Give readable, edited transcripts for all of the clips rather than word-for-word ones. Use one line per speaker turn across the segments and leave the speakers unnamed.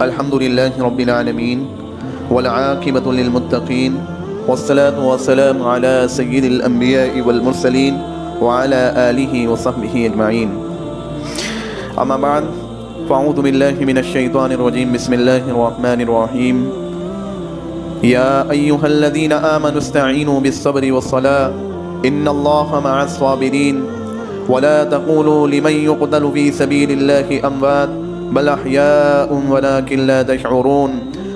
الحمد للہ رب العالمین والعاقبۃ للمتقین والصلاة والسلام علی سید الانبیاء والمرسلین وعلی آلہ وصحبہ اجمعین. اما بعد فاعوذ باللہ من الشیطان الرجیم. بسم اللہ الرحمن الرحیم. یا ایہا الذین آمنوا استعینوا بالصبر والصلاة ان اللہ مع الصابرین ولا تقولوا لمن يقتل في سبيل الله اموات بل احياء ولكن لا تشعرون.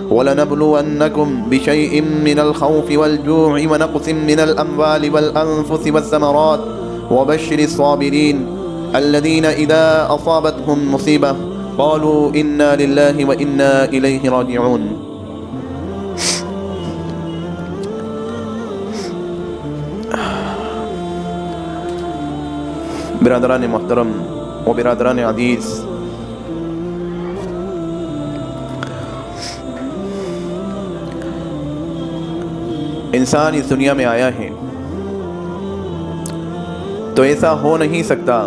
ولنبلونكم بشيء من الخوف والجوع ونقص من الاموال والانفس والثمرات وبشر الصابرين الذين اذا اصابتهم مصيبة قالوا انا لله وانا اليه راجعون. برادران محترم و برادران عزیز، انسان اس دنیا میں آیا ہے تو ایسا ہو نہیں سکتا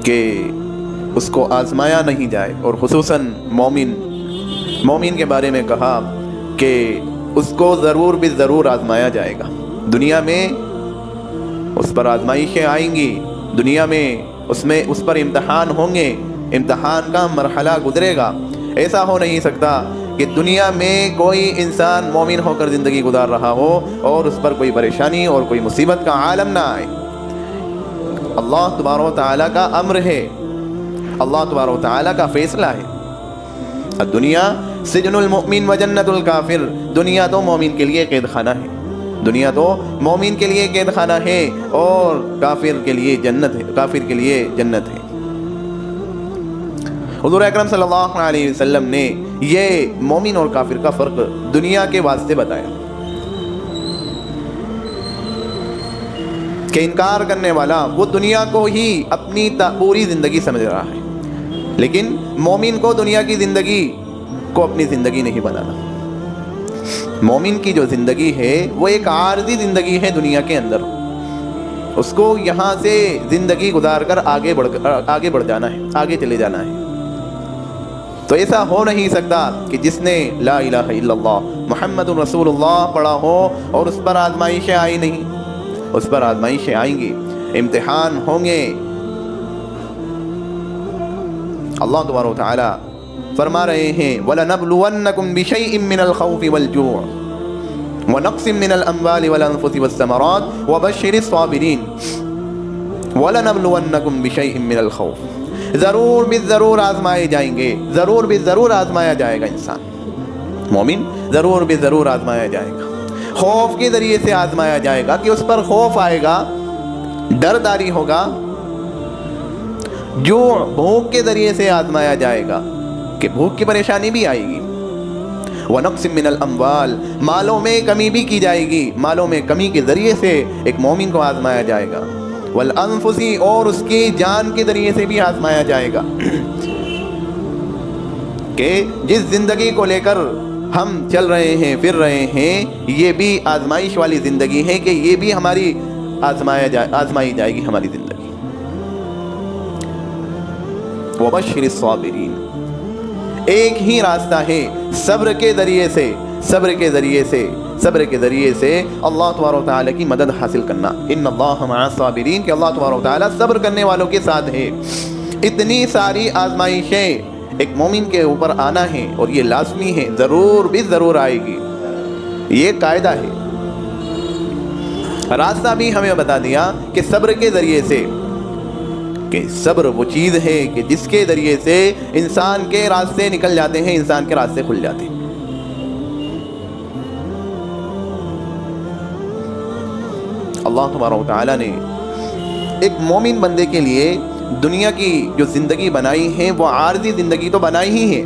کہ اس کو آزمایا نہیں جائے، اور خصوصاً مومن کے بارے میں کہا کہ اس کو ضرور بھی ضرور آزمایا جائے گا. دنیا میں اس پر آزمائشیں آئیں گی، دنیا میں اس پر امتحان ہوں گے، امتحان کا مرحلہ گزرے گا. ایسا ہو نہیں سکتا کہ دنیا میں کوئی انسان مومن ہو کر زندگی گزار رہا ہو اور اس پر کوئی پریشانی اور کوئی مصیبت کا عالم نہ آئے. اللہ تبارک و تعالیٰ کا امر ہے، اللہ تبارک و تعالیٰ کا فیصلہ ہے. الدنیا سجن المؤمن و جنت الکافر. دنیا تو مومن کے لیے قید خانہ ہے، دنیا تو مومن کے لیے قید خانہ ہے اور کافر کے لیے جنت ہے، کافر کے لیے جنت ہے. حضور اکرم صلی اللہ علیہ وسلم نے یہ مومن اور کافر کا فرق دنیا کے واسطے بتایا کہ انکار کرنے والا وہ دنیا کو ہی اپنی پوری زندگی سمجھ رہا ہے، لیکن مومن کو دنیا کی زندگی کو اپنی زندگی نہیں بنانا. مومن کی جو زندگی ہے وہ ایک عارضی زندگی ہے دنیا کے اندر، اس کو یہاں سے زندگی گزار کر آگے بڑھ جانا ہے، آگے چلے جانا ہے. تو ایسا ہو نہیں سکتا کہ جس نے لا الہ الا اللہ محمد رسول اللہ پڑھا ہو اور اس پر آزمائشیں آئی نہیں. اس پر آزمائشیں آئیں گی، امتحان ہوں گے. اللہ تبارک و تعالی فرما رہے ہیں وَلَنَبْلُوَنَّكُمْ بِشَيْءٍ مِّنَ الْخَوْفِ وَالْجُوعِ وَنَقْصٍ مِّنَ الْأَمْوَالِ وَالْأَنفُسِ وَالثَّمَرَاتِ وَبَشِّرِ الصَّابِرِينَ. وَلَنَبْلُوَنَّكُمْ بِشَيْءٍ مِّنَ الْخَوْفِ. ضرور بھی ضرور آزمائے جائیں گے، ضرور بھی ضرور آزمایا جائے گا. انسان مومن ضرور بھی ضرور آزمایا جائے گا. خوف کے ذریعے سے آزمایا جائے گا کہ اس پر خوف آئے گا، ڈر طاری ہوگا. جوع بھوک کے ذریعے سے آزمایا جائے گا کہ بھوک کی پریشانی بھی آئے گی. وَنَقْصٍ مِّنَ الْأَمْوَالِ. مالوں میں کمی بھی کی جائے گی، مالوں میں کمی کے ذریعے سے ایک مومن کو آزمایا جائے گا. وَالْأَنفُسِ. اور اس کی جان کے ذریعے سے بھی آزمایا جائے گا کہ جس زندگی کو لے کر ہم چل رہے ہیں پھر رہے ہیں یہ بھی آزمائش والی زندگی ہے کہ یہ بھی ہماری آزمائی جائے گی ہماری زندگی. وَبَشِّرِ الصَّابِرِينَ. ایک ہی راستہ ہے صبر کے ذریعے سے، صبر کے ذریعے سے اللہ تبارک و تعالیٰ کی مدد حاصل کرنا. ان اللہ مع الصابرین کہ اللہ تبارک و تعالیٰ صبر کرنے والوں کے ساتھ ہے. اتنی ساری آزمائشیں ایک مومن کے اوپر آنا ہے اور یہ لازمی ہے، ضرور بھی ضرور آئے گی. یہ قاعدہ ہے. راستہ بھی ہمیں بتا دیا کہ صبر کے ذریعے سے، کہ صبر وہ چیز ہے کہ جس کے ذریعے سے انسان کے راستے نکل جاتے ہیں، انسان کے راستے کھل جاتے ہیں. اللہ تبارک و تعالیٰ نے ایک مومن بندے کے لیے دنیا کی جو زندگی بنائی ہے وہ عارضی زندگی تو بنائی ہی ہے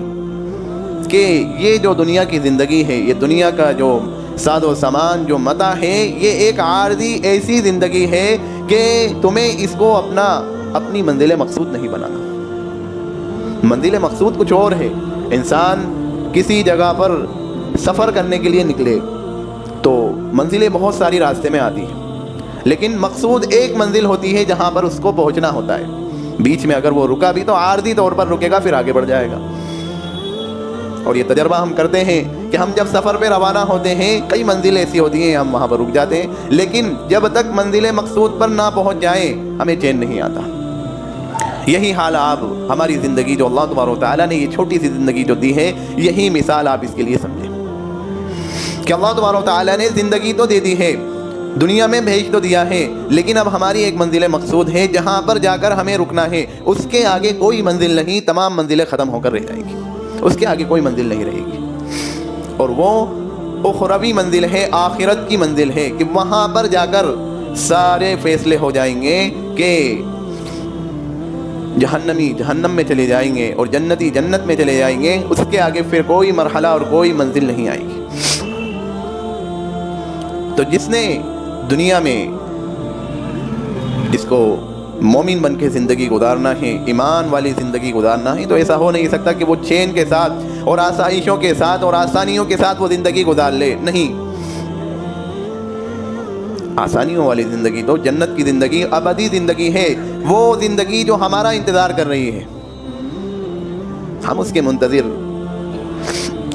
کہ یہ جو دنیا کی زندگی ہے، یہ دنیا کا جو ساد و سامان جو متاع ہے، یہ ایک عارضی ایسی زندگی ہے کہ تمہیں اس کو اپنی منزل مقصود نہیں بنانا. منزل مقصود کچھ اور ہے. انسان کسی جگہ پر سفر کرنے کے لیے نکلے تو منزلیں بہت ساری راستے میں آتی ہیں، لیکن مقصود ایک منزل ہوتی ہے جہاں پر اس کو پہنچنا ہوتا ہے. بیچ میں اگر وہ رکا بھی تو عارضی طور پر رکے گا، پھر آگے بڑھ جائے گا۔ اور یہ تجربہ ہم کرتے ہیں کہ ہم جب سفر پہ روانہ ہوتے ہیں، کئی منزلیں ایسی ہوتی ہیں ہم وہاں پر رک جاتے ہیں، لیکن جب تک منزل مقصود پر نہ پہنچ جائیں ہمیں چین نہیں آتا۔ یہی حال آپ ہماری زندگی جو اللہ تبارک و تعالیٰ نے یہ چھوٹی سی زندگی جو دی ہے، یہی مثال آپ اس کے لیے سمجھیں کہ اللہ تبارک و تعالیٰ نے زندگی تو دے دی ہے، دنیا میں بھیج تو دیا ہے، لیکن اب ہماری ایک منزل مقصود ہے جہاں پر جا کر ہمیں رکنا ہے، اس کے آگے کوئی منزل نہیں، تمام منزلیں ختم ہو کر رہ جائیں گی، اس کے آگے کوئی منزل نہیں رہے گی۔ اور وہ اخروی منزل ہے، آخرت کی منزل ہے کہ وہاں پر جا کر سارے فیصلے ہو جائیں گے کہ جہنمی جہنم میں چلے جائیں گے اور جنتی جنت میں چلے جائیں گے، اس کے آگے پھر کوئی مرحلہ اور کوئی منزل نہیں آئے گی۔ تو جس نے دنیا میں جس کو مومن بن کے زندگی گزارنا ہے، ایمان والی زندگی گزارنا ہے، تو ایسا ہو نہیں سکتا کہ وہ چین کے ساتھ اور آسائشوں کے ساتھ اور آسانیوں کے ساتھ وہ زندگی گزار لے، نہیں۔ آسانیوں والی زندگی تو جنت کی زندگی، ابدی زندگی ہے، وہ زندگی جو ہمارا انتظار کر رہی ہے، ہم اس کے منتظر،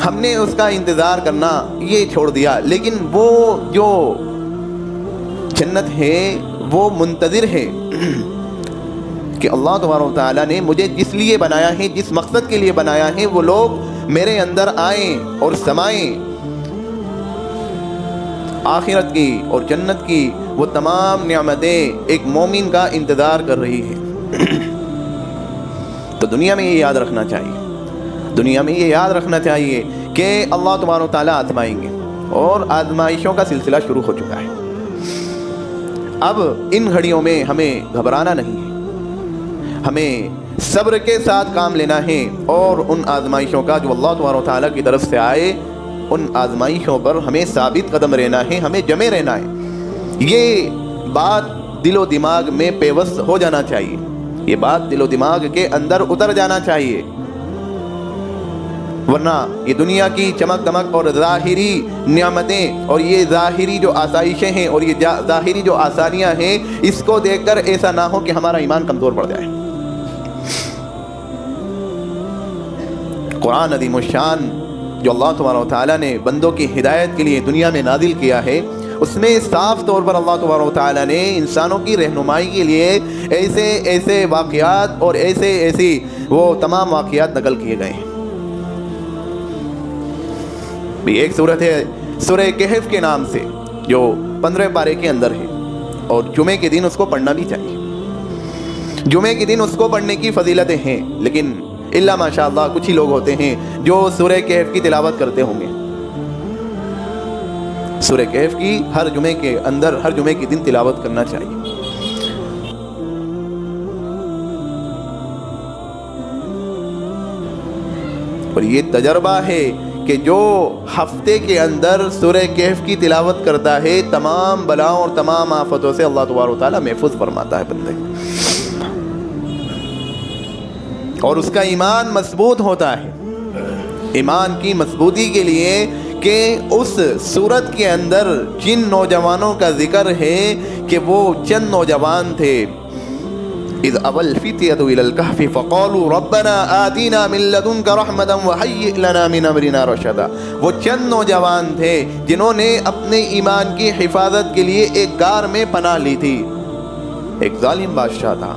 ہم نے اس کا انتظار کرنا یہ چھوڑ دیا، لیکن وہ جو جنت ہے وہ منتظر ہے کہ اللہ تبارک و تعالیٰ نے مجھے جس لیے بنایا ہے، جس مقصد کے لیے بنایا ہے، وہ لوگ میرے اندر آئیں اور سمائیں۔ آخرت کی اور جنت کی وہ تمام نعمتیں ایک مومن کا انتظار کر رہی ہیں۔ تو دنیا میں یہ یاد رکھنا چاہیے، دنیا میں یہ یاد رکھنا چاہیے کہ اللہ تبارک و تعالیٰ آزمائیں گے، اور آزمائشوں کا سلسلہ شروع ہو چکا ہے۔ اب ان گھڑیوں میں ہمیں گھبرانا نہیں ہے، ہمیں صبر کے ساتھ کام لینا ہے، اور ان آزمائشوں کا جو اللہ تبارک و تعالیٰ کی طرف سے آئے، ان آزمائشوں پر ہمیں ثابت قدم رہنا ہے، ہمیں جمے رہنا ہے۔ یہ بات دل و دماغ میں پیوست ہو جانا چاہیے، یہ بات دل و دماغ کے اندر اتر جانا چاہیے، ورنہ یہ دنیا کی چمک دمک اور ظاہری نعمتیں اور یہ ظاہری جو آسائشیں ہیں اور یہ ظاہری جو آسانیاں ہیں، اس کو دیکھ کر ایسا نہ ہو کہ ہمارا ایمان کمزور پڑ جائے۔ قرآن عظیم الشان جو اللہ تبارک و تعالیٰ نے بندوں کی ہدایت کے لیے دنیا میں نازل کیا ہے، اس میں صاف طور پر اللہ تبارک و تعالیٰ نے انسانوں کی رہنمائی کے لیے ایسے واقعات اور ایسی وہ تمام واقعات نقل کیے گئے ہیں۔ ایک سورت ہے سورہ کہف کے نام سے، جو 15 پارے کے اندر ہے، اور جمعے کے دن اس کو پڑھنا بھی چاہیے۔ جمعے کے دن اس کو پڑھنے کی فضیلتیں ہیں، لیکن اللہ ماشاء اللہ کچھ ہی لوگ ہوتے ہیں جو سورہ کہف کی تلاوت کرتے ہوں گے۔ سورہ کہف کی ہر جمعے کے اندر، ہر جمعے کے دن تلاوت کرنا چاہیے۔ اور یہ تجربہ ہے کہ جو ہفتے کے اندر سورہ کہف کی تلاوت کرتا ہے، تمام بلاؤں اور تمام آفتوں سے اللہ تبارک و تعالیٰ محفوظ فرماتا ہے بندے، اور اس کا ایمان مضبوط ہوتا ہے۔ ایمان کی مضبوطی کے لیے کہ اس سورت کے اندر جن نوجوانوں کا ذکر ہے کہ وہ چند نوجوان تھے، اذ اول الفتية الى الكهف فقالوا ربنا آتنا من لدنك رحمة وهيئ لنا من امرنا رشدا، وہ چند نوجوان تھے جنہوں نے اپنے ایمان کی حفاظت کے لیے ایک غار میں پناہ لی تھی۔ ایک ظالم بادشاہ تھا،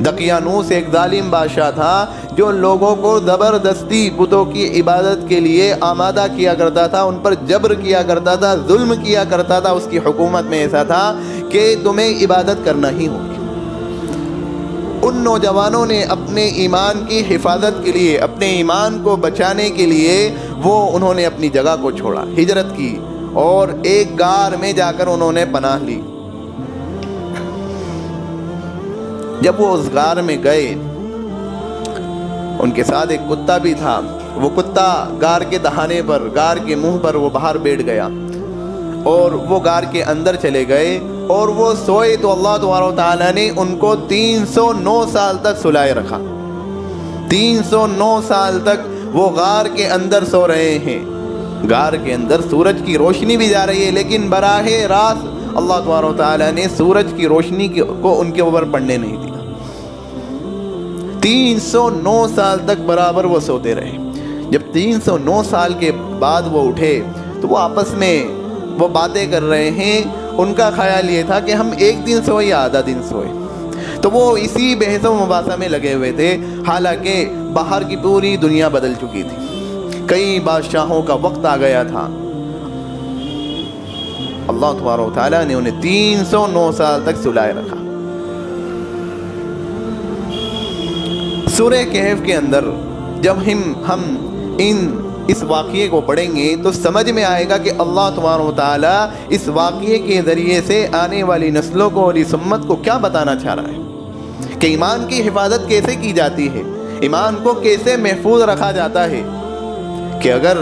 دقیانوس ایک ظالم بادشاہ تھا جو لوگوں کو زبردستی بتوں کی عبادت کے لیے آمادہ کیا کرتا تھا، ان پر جبر کیا کرتا تھا، ظلم کیا کرتا تھا۔ اس کی حکومت میں ایسا تھا کہ تمہیں عبادت کرنا ہی ہوگی۔ ان نوجوانوں نے اپنے ایمان کی حفاظت کے لیے، اپنے ایمان کو بچانے کے لیے انہوں نے اپنی جگہ کو چھوڑا، ہجرت کی، اور ایک غار میں جا کر انہوں نے پناہ لی۔ جب وہ اس غار میں گئے، ان کے ساتھ ایک کتا بھی تھا، وہ کتا غار کے دہانے پر، غار کے منہ پر وہ باہر بیٹھ گیا، اور وہ غار کے اندر چلے گئے، اور وہ سوئے تو اللہ تبارک و تعالیٰ نے ان کو 309 سال تک سلائے رکھا۔ 309 سال تک وہ غار کے اندر سو رہے ہیں۔ غار کے اندر سورج کی روشنی بھی جا رہی ہے، لیکن براہ راست اللہ تبارک و تعالیٰ نے سورج کی روشنی کو ان کے اوپر پڑنے نہیں دیا۔ 309 سال تک برابر وہ سوتے رہے. جب 309 سال کے بعد وہ اٹھے تو وہ آپس میں وہ باتیں کر رہے ہیں. ان کا خیال یہ تھا کہ ہم ایک دن سوئے یا آدھا دن سوئے. تو وہ اسی بحث و مباحثہ میں لگے ہوئے تھے، حالانکہ باہر کی پوری دنیا بدل چکی تھی. کئی بادشاہوں کا وقت آ گیا تھا. اللہ تبارک و تعالیٰ نے انہیں 309 سال تک سلائے رکھا. سورہ کہف کے اندر جب ہم اس واقعے کو پڑھیں گے تو سمجھ میں آئے گا کہ اللہ تبارک و تعالیٰ اس واقعے کے ذریعے سے آنے والی نسلوں کو اور اس امت کو کیا بتانا چاہ رہا ہے کہ ایمان کی حفاظت کیسے کی جاتی ہے، ایمان کو کیسے محفوظ رکھا جاتا ہے. کہ اگر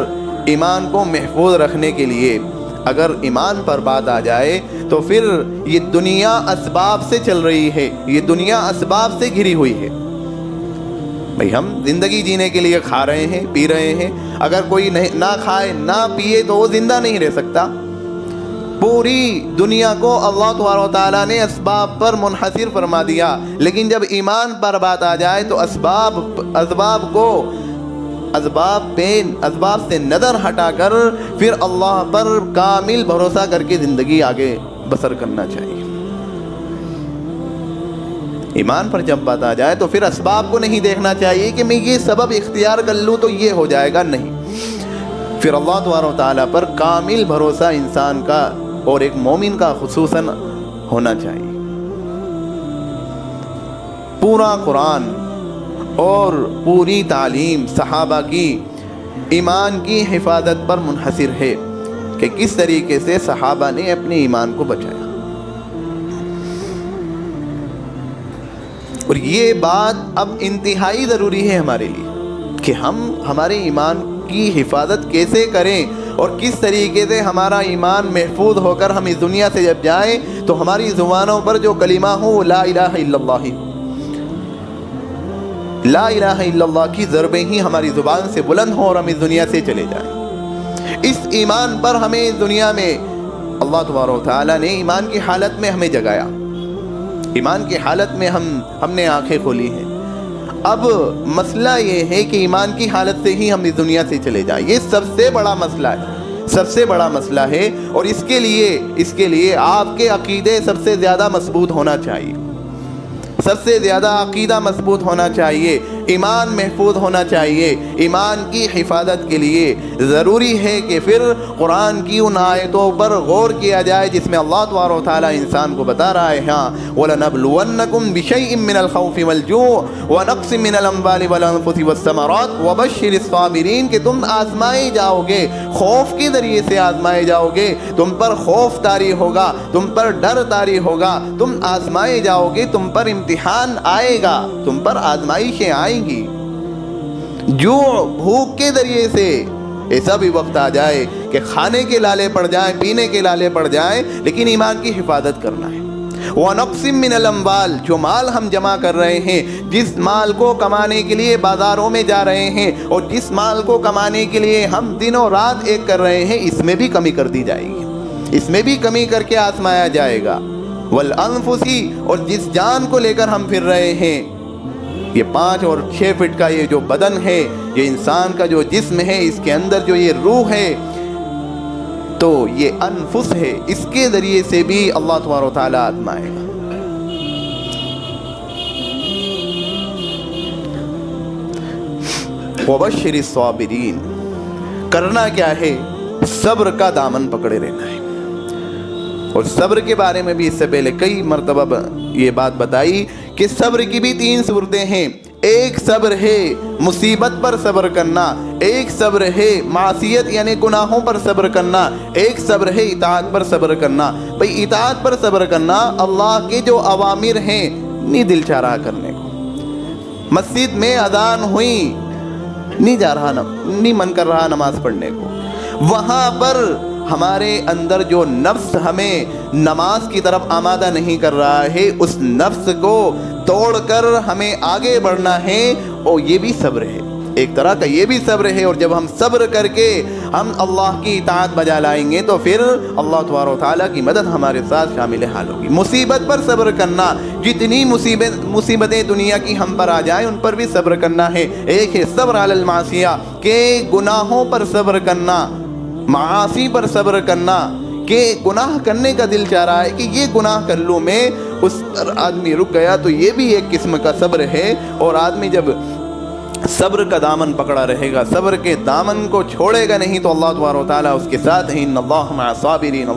ایمان کو محفوظ رکھنے کے لیے اگر ایمان پر بات آ جائے تو پھر یہ دنیا اسباب سے چل رہی ہے، یہ دنیا اسباب سے گھری ہوئی ہے. بھئی ہم زندگی جینے کے لیے کھا رہے ہیں، پی رہے ہیں. اگر کوئی نہ کھائے نہ پیے تو وہ زندہ نہیں رہ سکتا. پوری دنیا کو اللہ تبارک و تعالیٰ نے اسباب پر منحصر فرما دیا. لیکن جب ایمان پر بات آ جائے تو اسباب سے نظر ہٹا کر پھر اللہ پر کامل بھروسہ کر کے زندگی آگے بسر کرنا چاہیے. ایمان پر جب بات آ جائے تو پھر اسباب کو نہیں دیکھنا چاہیے کہ میں یہ سبب اختیار کر لوں تو یہ ہو جائے گا. نہیں، پھر اللہ تبارک و تعالیٰ پر کامل بھروسہ انسان کا اور ایک مومن کا خصوصاً ہونا چاہیے. پورا قرآن اور پوری تعلیم صحابہ کی ایمان کی حفاظت پر منحصر ہے کہ کس طریقے سے صحابہ نے اپنے ایمان کو بچایا. اور یہ بات اب انتہائی ضروری ہے ہمارے لیے کہ ہم ہمارے ایمان کی حفاظت کیسے کریں اور کس طریقے سے ہمارا ایمان محفوظ ہو کر ہم اس دنیا سے جب جائیں تو ہماری زبانوں پر جو کلمہ ہو وہ لا الہ الا اللہ ہی، لا الہ الا اللہ کی ضربیں ہی ہماری زبان سے بلند ہوں اور ہم اس دنیا سے چلے جائیں. اس ایمان پر ہمیں اس دنیا میں اللہ تبارک و تعالیٰ نے ایمان کی حالت میں ہمیں جگایا. ایمان کی حالت میں ہم نے آنکھیں کھولی ہیں. اب مسئلہ یہ ہے کہ ایمان کی حالت سے ہی ہم اس دنیا سے چلے جائیں. یہ سب سے بڑا مسئلہ ہے، سب سے بڑا مسئلہ ہے. اور اس کے لیے آپ کے عقیدے سب سے زیادہ مضبوط ہونا چاہیے، سب سے زیادہ عقیدہ مضبوط ہونا چاہیے، ایمان محفوظ ہونا چاہیے. ایمان کی حفاظت کے لیے ضروری ہے کہ پھر قرآن کی ان آیتوں پر غور کیا جائے جس میں اللہ تبارک و تعالیٰ انسان کو بتا رہا ہے ہاں وَلَنَبْلُوَنَّكُمْ بِشَيْءٍ مِّنَ الْخَوْفِ وَالْجُوعِ وَنَقْصٍ مِّنَ الْأَمْوَالِ وَالْأَنفُسِ وَالثَّمَرَاتِ وَبَشِّرِ الصَّابِرِينَ کہ تم آزمائے جاؤ گے، خوف کے ذریعے سے آزمائے جاؤ گے. تم پر خوف طاری ہوگا، تم پر ڈر طاری ہوگا، تم آزمائے جاؤ گے، تم پر امتحان آئے گا، تم پر آزمائشیں آئیں گی. جو بھوک کے ذریعے سے ایسا بھی وقت آ جائے کہ کھانے کے لالے پڑ جائیں، پینے کے لالے پڑ جائیں، لیکن ایمان کی حفاظت کرنا ہے. وَنَقْصٍ مِّنَ الْأَمْوَالِ جو مال ہم جمع کر رہے ہیں، جس مال کو کمانے کے لیے بازاروں میں جا رہے ہیں اور جس مال کو کمانے کے لیے ہم دن و رات ایک کر رہے ہیں، اس میں بھی کمی کر دی جائے گی، اس میں بھی کمی کر کے آزمایا جائے گا. وَالْأَنفُسِ اور جس جان کو لے کر ہم پھر رہے ہیں، یہ 5 اور 6 فٹ کا یہ جو بدن ہے، یہ انسان کا جو جسم ہے، اس کے اندر جو یہ روح ہے، تو یہ انفس ہے، اس کے ذریعے سے بھی اللہ تبارک و تعالیٰ آزمائے گا. وَبَشِّرِ الصَّابِرِينَ کرنا کیا ہے؟ صبر کا دامن پکڑے رہنا ہے. اور صبر کے بارے میں بھی اس سے پہلے کئی مرتبہ یہ بات بتائی کہ صبر کی بھی 3 صورتیں ہیں. ایک صبر ہے مصیبت پر صبر کرنا، ایک صبر ہے معصیت یعنی گناہوں پر صبر کرنا، ایک صبر ہے اطاعت پر صبر کرنا. بھئی اطاعت پر صبر کرنا، اللہ کے جو اوامر ہیں نہیں دل چاہ رہا کرنے کو. مسجد میں اذان ہوئی، نہیں جا رہا، نہیں من کر رہا نماز پڑھنے کو. وہاں پر ہمارے اندر جو نفس ہمیں نماز کی طرف آمادہ نہیں کر رہا ہے، اس نفس کو توڑ کر ہمیں آگے بڑھنا ہے. اور یہ بھی صبر ہے، ایک طرح کا یہ بھی صبر ہے. اور جب ہم صبر کر کے ہم اللہ کی اطاعت بجا لائیں گے تو پھر اللہ تبارک و تعالیٰ کی مدد ہمارے ساتھ شامل حال ہوگی۔ مصیبت پر صبر کرنا، جتنی مصیبتیں دنیا کی ہم پر آ جائیں ان پر بھی صبر کرنا ہے۔ ایک ہے صبر علی المعصیہ، کہ گناہوں پر صبر کرنا، معاصی پر صبر کرنا، کہ گناہ کرنے کا دل چاہ رہا ہے کہ یہ گناہ کر لوں میں، اس پر آدمی رک گیا تو یہ بھی ایک قسم کا صبر ہے۔ اور آدمی جب صبر کا دامن پکڑا رہے گا، صبر کے دامن کو چھوڑے گا نہیں تو اللہ تبارک و تعالیٰ اس کے ساتھ ہیں۔ ان اللہ مع الصابرین،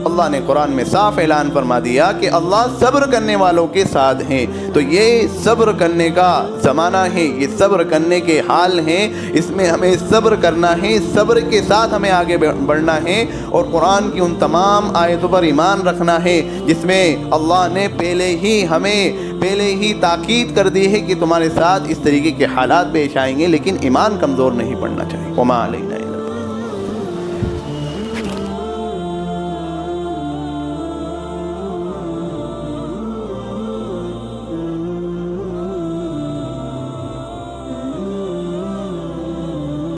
اللہ نے قرآن میں صاف اعلان فرما دیا کہ اللہ صبر کرنے والوں کے ساتھ ہیں۔ تو یہ صبر کرنے کا زمانہ ہے، یہ صبر کرنے کے حال ہیں، اس میں ہمیں صبر کرنا ہے، صبر کے ساتھ ہمیں آگے بڑھنا ہے، اور قرآن کی ان تمام آیتوں پر ایمان رکھنا ہے جس میں اللہ نے پہلے ہی تاکید کر دی ہے کہ تمہارے ساتھ اس طریقے کے حالات پیش آئیں گے، لیکن ایمان کمزور نہیں پڑنا چاہیے۔ وما علینا